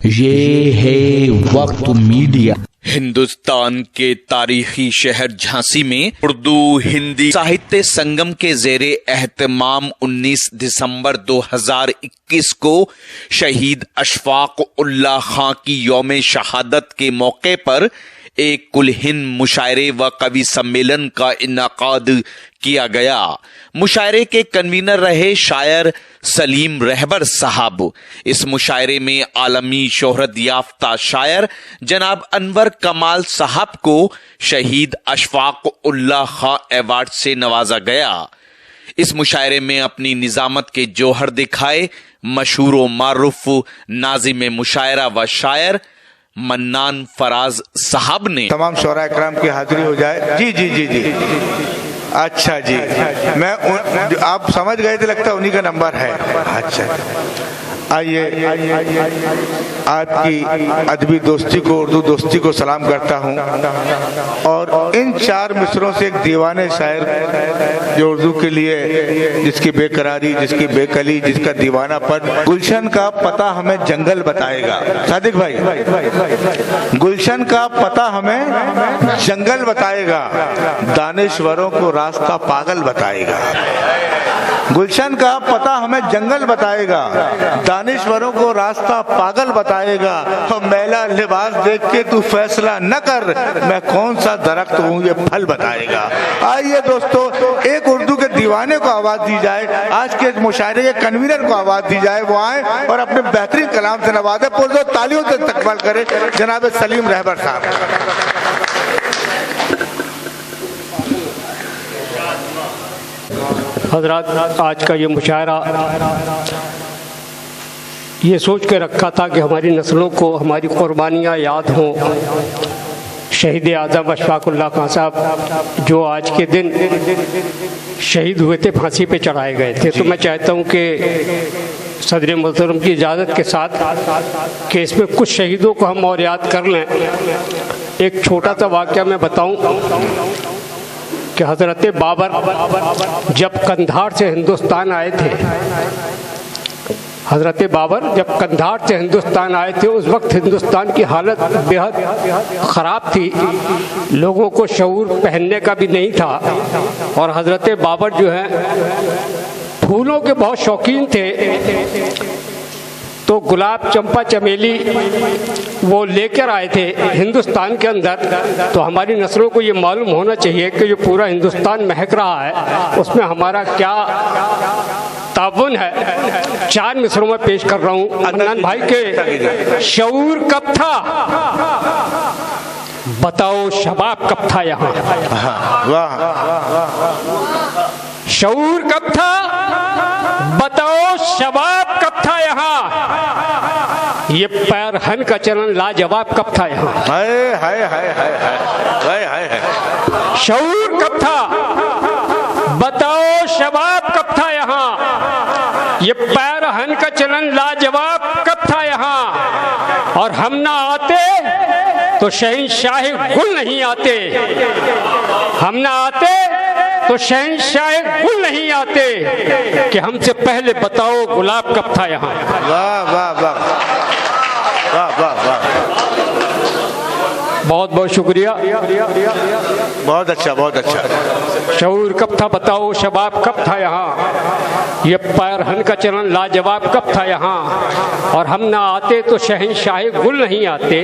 ये है वक्त मीडिया। हिंदुस्तान के तारीखी शहर झांसी में उर्दू हिंदी साहित्य संगम के जेरे एहतमाम 19 दिसंबर 2021 को शहीद अशफाक उल्लाह खां की यौम शहादत के मौके पर एक कुल हिंद मुशायरे व कवि सम्मेलन का इनाकाद किया गया। मुशायरे के कन्वीनर रहे शायर सलीम रहबर साहब। इस मुशायरे में आलमी शोहरत याफ्ता शायर जनाब अनवर कमाल साहब को शहीद अशफाक उल्लाह खां अवार्ड से नवाजा गया। इस मुशायरे में अपनी निजामत के जौहर दिखाए मशहूर व मारूफ नाजिम मुशायरा व शायर मन्नान फराज साहब ने। तमाम शोरा इकराम की हाजिरी हो जाए। जी जी जी जी अच्छा जी, आप समझ गए थे, लगता है उन्हीं का नंबर है। अच्छा आइए, आपकी अदबी दोस्ती को, उर्दू दोस्ती को सलाम करता हूँ और इन चार मिसरों से एक दीवाने शायर जो उर्दू के लिए जिसकी बेकरारी, जिसकी बेकली, जिसका दीवानापन, गुलशन का पता हमें जंगल बताएगा। सादिक भाई, गुलशन का पता हमें जंगल बताएगा, दानिश्वरों को रास्ता पागल बताएगा। गुलशन का पता हमें जंगल बताएगा, दानिश्वरों को रास्ता पागल बताएगा। और मैला लिबास देख के तू फैसला न कर, मैं कौन सा दरख्त हूँ ये फल बताएगा। आइए दोस्तों, एक उर्दू के दीवाने को आवाज दी जाए, आज के मुशायरे के कन्वीनर को आवाज दी जाए, वो आए और अपने बेहतरीन कलाम से नवाजे, पुरजोर तालियों से इस्तकबाल करे जनाब सलीम रहबर साहब। हजरात, आज का ये मुशायरा ये सोच के रखा था कि हमारी नस्लों को हमारी कुर्बानियाँ याद हों। शहीद आज़म अशफाक उल्लाह खां साहब जो आज के दिन शहीद हुए थे, फांसी पे चढ़ाए गए थे, तो मैं चाहता हूँ कि सदर मोहतरम की इजाज़त के साथ कि इसमें कुछ शहीदों को हम और याद कर लें। एक छोटा सा वाक़या मैं बताऊँ कि हज़रत बाबर जब कंधार से हिंदुस्तान आए थे, हज़रत बाबर जब कंधार से हिंदुस्तान आए थे, उस वक्त हिंदुस्तान की हालत बेहद ख़राब थी, लोगों को शऊर पहनने का भी नहीं था। और हज़रत बाबर जो है फूलों के बहुत शौकीन थे, तो गुलाब, चंपा, चमेली वो लेकर आए थे हिंदुस्तान के अंदर। तो हमारी नस्लों को ये मालूम होना चाहिए कि जो पूरा हिंदुस्तान महक रहा है उसमें हमारा क्या ताउन है। चार मिसरों में पेश कर रहा हूँ। अदनान भाई के शऊर कब था बताओ, शबाब कब था यहाँ। शऊर कब था बताओ, शबाब कब था यहाँ। ये पैरहन का चलन लाजवाब कब था यहाँ। हाय हाय हाय हाय हाय हाय हाय। शऊर कब था बताओ, शबाब कब था यहाँ। ये पैरहन का चलन लाजवाब कब था यहाँ। और हम ना आते तो शहंशाह गुल नहीं आते, हम ना आते तो शहंशाह गुल नहीं आते, कि हमसे पहले बताओ गुलाब कब था यहाँ। वाह वाह वाह वाह वाह वाह, बहुत बहुत शुक्रिया, बहुत अच्छा बहुत अच्छा। शऊर कब था बताओ, शबाब कब था यहाँ। ये पैरहन का चलन लाजवाब कब था यहाँ। और हम ना आते तो शहंशाह गुल नहीं आते,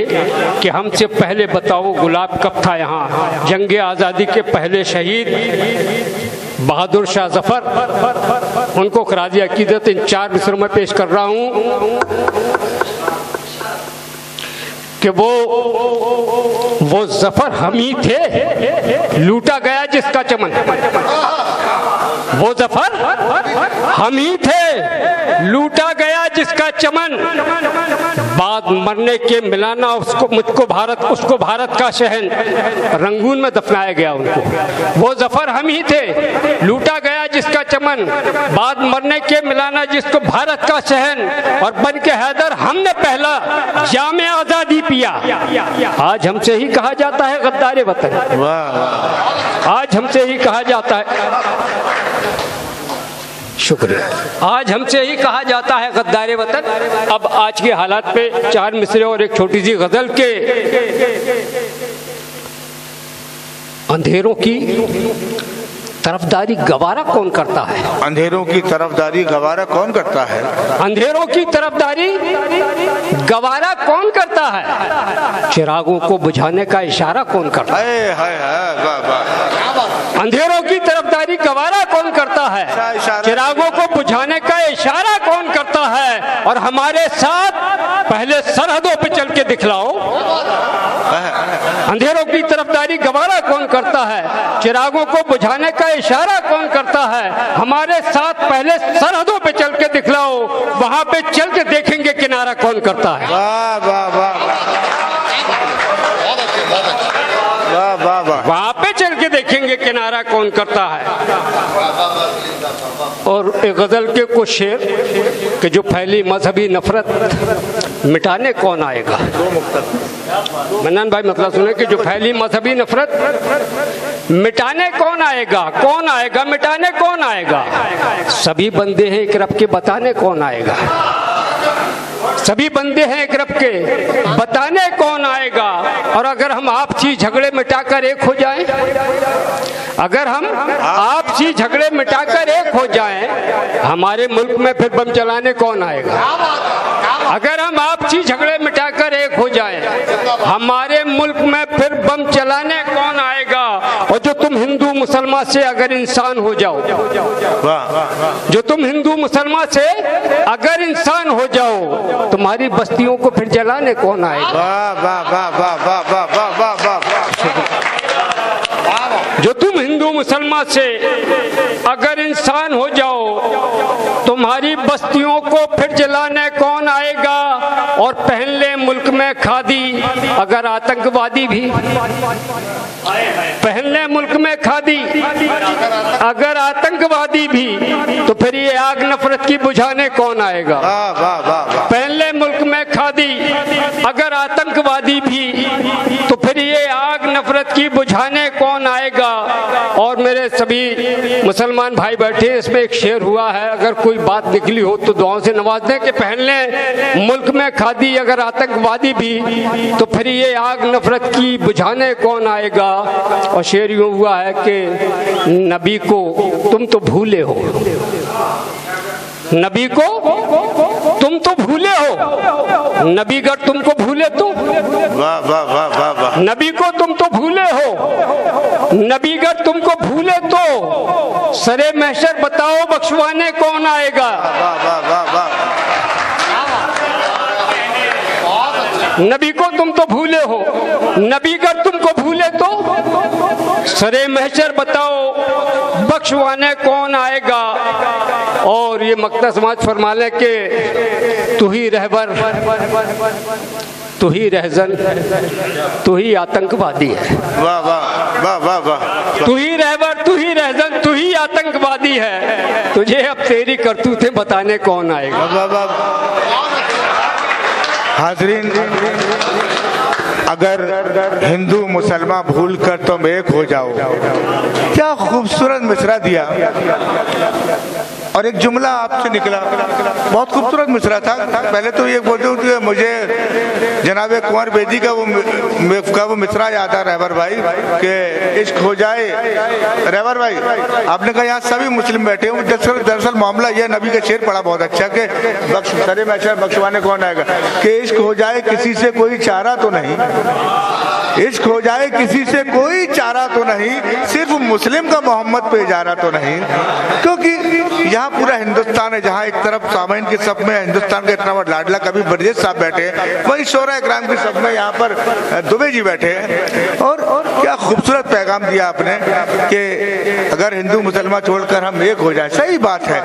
कि हमसे पहले बताओ गुलाब कब था यहाँ। जंग आज़ादी के पहले शहीद बहादुर शाह जफर, उनको खराज अकीदत इन चार मिसरों में पेश कर रहा हूँ कि वो जफर हम ही थे, लूटा गया जिसका चमन। वो जफर हम ही थे, लूटा गया जिसका चमन। बाद मरने के मिलाना उसको, मुझको भारत, उसको भारत का शहन। रंगून में दफनाया गया उनको। वो जफर हम ही थे, लूटा गया जिसका चमन। बाद मरने के मिलाना जिसको भारत का शहन। और बन के हैदर हमने पहला जामे आजादी पिया। आज हमसे ही कहा जाता है गद्दारे वतन। आज हमसे ही कहा जाता है। शुक्रिया। आज हमसे ही कहा जाता है गद्दारे वतन। अब आज के हालात पे 4 मिसरे और एक छोटी सी गजल के अंधेरों की तरफदारी गवारा कौन करता है? अंधेरों की तरफदारी गवारा कौन करता है? अंधेरों की तरफदारी गवारा कौन करता है? चिरागों को बुझाने का इशारा कौन करता है? हाय हाय वाह वाह। अंधेरों की तरफदारी गवारा कौन करता है? चिरागों को बुझाने का इशारा कौन करता है? और हमारे साथ पहले सरहदों पे चल के दिखलाओ। अंधेरों की तरफदारी गवारा कौन करता है? चिरागों को बुझाने का इशारा कौन करता है? हमारे साथ पहले सरहदों पे चल के दिखलाओ, वहां पे चल के देखेंगे किनारा कौन करता है। वाह वाह वाह वाह वाह वाह। वहां पे चल के देखेंगे किनारा कौन करता है। और एक गजल के कुछ शेर कि जो फैली मजहबी नफरत मिटाने कौन आएगा। मन्नान भाई मतलब सुने कि जो फैली मजहबी नफरत मिटाने कौन आएगा? कौन आएगा मिटाने? कौन आएगा? सभी बंदे हैं एक रब के, बताने कौन आएगा? सभी बंदे हैं एक रब के, बताने कौन आएगा? और अगर हम आपसी झगड़े मिटाकर एक हो जाएं, अगर हम आपसी झगड़े मिटाकर एक हो जाएं, हमारे मुल्क में फिर बम चलाने कौन आएगा? अगर हम आपसी झगड़े मिटाकर एक हो जाएं, हमारे मुल्क में फिर बम चलाने कौन आएगा? और जो तुम हिंदू मुसलमान से अगर इंसान हो जाओ, जो तुम हिंदू मुसलमान से अगर इंसान हो जाओ, तुम्हारी बस्तियों को फिर जलाने कौन आएगा? वाह वाह वाह वाह वाह वाह वाह वाह वाह। जो तुम हिंदू मुसलमान से अगर इंसान हो जाओ, तुम्हारी बस्तियों को फिर जलाने कौन आएगा? और पहन ले मुल्क में खादी अगर आतंकवादी भी, पहन ले मुल्क में खादी अगर आतंकवादी भी, तो फिर ये आग नफरत की बुझाने कौन आएगा? पहन ले मुल्क में खादी अगर आतंकवादी भी, तो फिर ये आग नफरत की बुझाने कौन आएगा? और मेरे सभी मुसलमान भाई बैठे, इसमें एक शेर हुआ है, अगर कोई बात निकली हो तो दुआओं से नवाज दें कि पहन ले मुल्क में खादी अगर आतंकवादी भी, तो फिर ये आग नफरत की बुझाने कौन आएगा? और शेर यूं हुआ है कि नबी को तुम तो भूले हो, नबी को तुम तो भूले हो, नबी गर तुमको भूले तो, वाह वाह वाह वाह वाह। नबी को तुम तो भूले हो, नबी गर तुमको भूले तो सरे महशर बताओ बख्शवाने कौन आएगा? वाह वाह वाह वाह। नबी को तुम तो भूले हो, नबी गर तुमको भूले तो सरे महशर बताओ बख्शवाने कौन आएगा? और ये मक्ता समाज फरमाने के तू ही रहबर, तू ही रहजन, तू ही आतंकवादी है। वाह वाह वाह वाह वाह। तू ही रहबर, तू ही रहजन, तू ही आतंकवादी है, तुझे अब तेरी करतूतें बताने कौन आएगा? वाह वाह। हाजरीन, अगर हिंदू मुसलमान भूल कर तुम एक हो जाओ, क्या खूबसूरत मिसरा दिया। और एक जुमला आपसे निकला, बहुत खूबसूरत मिसरा था। पहले तो ये बोलते हुए मुझे जनाब कुंवर बेदी का वो मिसरा याद आ रहबर भाई कि इश्क हो जाए। रहबर भाई आपने कहा यहाँ सभी मुस्लिम बैठे हैं, दरअसल मामला यह, नबी का शेर पढ़ा बहुत अच्छा कि सरे महशर बख्शवाने कौन आएगा, कि इश्क हो जाए किसी से कोई चारा तो नहीं, इश्क हो जाए किसी से कोई चारा तो नहीं, सिर्फ मुस्लिम का मोहम्मद पे इजारा तो नहीं। क्योंकि यहाँ पूरा हिंदुस्तान है, जहाँ एक तरफ सामाइन की सब में हिंदुस्तान का इतना बड़ा लाडला कभी बरजेश साहब बैठे हैं, वहीं शोरा इकराम की सब में यहाँ पर दुबे जी बैठे हैं। और क्या खूबसूरत पैगाम दिया आपने कि अगर हिंदू मुसलमान छोड़कर हम एक हो जाए। सही बात है,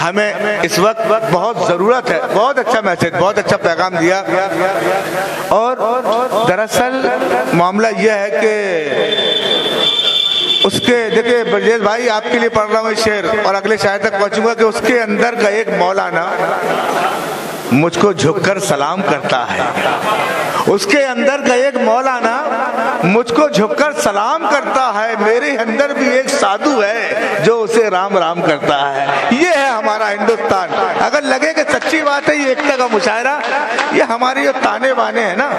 हमें इस वक्त बहुत जरूरत है। बहुत अच्छा मैसेज, बहुत अच्छा पैगाम दिया। और दरअसल मामला यह है कि उसके, देखिए ब्रजेश भाई आपके लिए पढ़ रहा हूँ शेर और अगले शायर तक पहुंचूंगा कि उसके अंदर का एक मौलाना मुझको झुककर सलाम करता है उसके अंदर का एक मौलाना मुझको झुककर सलाम करता है, मेरे अंदर भी एक साधु है जो उसे राम राम करता है। ये है हमारा हिंदुस्तान। अगर लगे कि सच्ची बात है ये एकता का मुशायरा, ये हमारी जो ताने बाने हैं ना,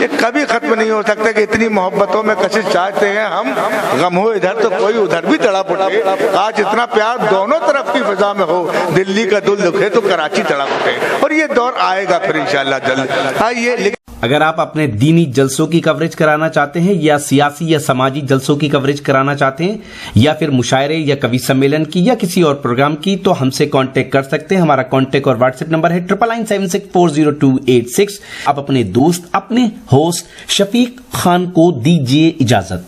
ये कभी खत्म नहीं हो सकते कि इतनी मोहब्बतों में कशिश चाहते हैं हम, गम हो इधर तो कोई उधर भी तड़प उठे। आज इतना प्यार दोनों तरफ की फिजा में हो, दिल्ली का दिल दुखे तो कराची तड़प उठे, और ये दौर आएगा फिर इंशाल्लाह जल्द। हाँ ये अगर आप अपने दीनी जलसों की कवरेज कराना चाहते हैं या सियासी या समाजी जलसों की कवरेज कराना चाहते हैं या फिर मुशायरे या कवि सम्मेलन की या किसी और प्रोग्राम की, तो हमसे कांटेक्ट कर सकते हैं। हमारा कांटेक्ट और व्हाट्सएप नंबर है 9976400286। आप अपने दोस्त अपने होस्ट शफीक खान को दीजिए इजाजत।